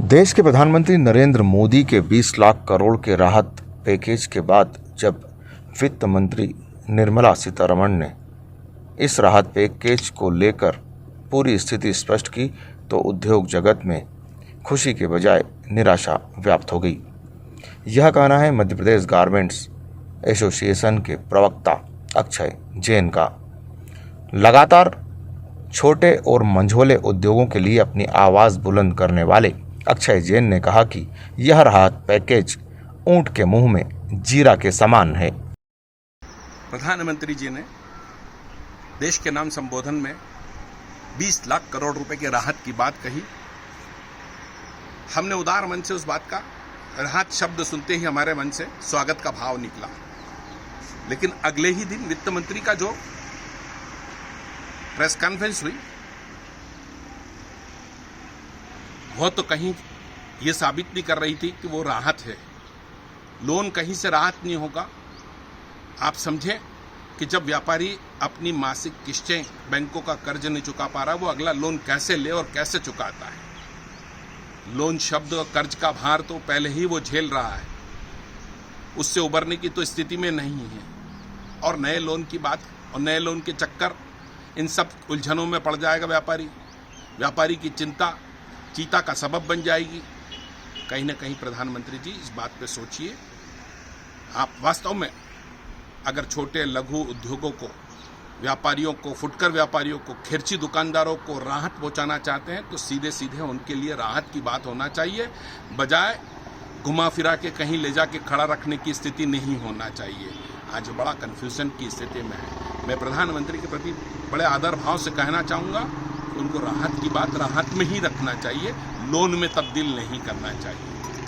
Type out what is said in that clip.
देश के प्रधानमंत्री नरेंद्र मोदी के 20 लाख करोड़ के राहत पैकेज के बाद जब वित्त मंत्री निर्मला सीतारमण ने इस राहत पैकेज को लेकर पूरी स्थिति स्पष्ट की तो उद्योग जगत में खुशी के बजाय निराशा व्याप्त हो गई। यह कहना है मध्य प्रदेश गारमेंट्स एसोसिएशन के प्रवक्ता अक्षय जैन का। लगातार छोटे और मंझोले उद्योगों के लिए अपनी आवाज़ बुलंद करने वाले अक्षय जैन ने कहा कि यह राहत पैकेज ऊंट के मुंह में जीरा के समान है। प्रधानमंत्री जी ने देश के नाम संबोधन में 20 लाख करोड़ रुपए की राहत की बात कही। हमने उदार मन से उस बात का राहत शब्द सुनते ही हमारे मन से स्वागत का भाव निकला। लेकिन अगले ही दिन वित्त मंत्री का जो प्रेस कॉन्फ्रेंस हुई वो तो कहीं ये साबित नहीं कर रही थी कि वो राहत है। लोन कहीं से राहत नहीं होगा। आप समझें कि जब व्यापारी अपनी मासिक किस्तें बैंकों का कर्ज नहीं चुका पा रहा, वो अगला लोन कैसे ले और कैसे चुकाता है। लोन शब्द और कर्ज का भार तो पहले ही वो झेल रहा है, उससे उबरने की तो स्थिति में नहीं है। और नए लोन की बात और नए लोन के चक्कर, इन सब उलझनों में पड़ जाएगा व्यापारी की चिंता चीता का सबब बन जाएगी। कहीं ना कहीं प्रधानमंत्री जी इस बात पे सोचिए। आप वास्तव में अगर छोटे लघु उद्योगों को, व्यापारियों को, फुटकर व्यापारियों को, खिरची दुकानदारों को राहत पहुंचाना चाहते हैं तो सीधे सीधे उनके लिए राहत की बात होना चाहिए, बजाय घुमा फिरा के कहीं ले जाके खड़ा रखने की स्थिति नहीं होना चाहिए। आज बड़ा कन्फ्यूजन की स्थिति में है। मैं प्रधानमंत्री के प्रति बड़े आदर भाव से कहना चाहूँगा, उनको राहत की बात राहत में ही रखना चाहिए, लोन में तब्दील नहीं करना चाहिए।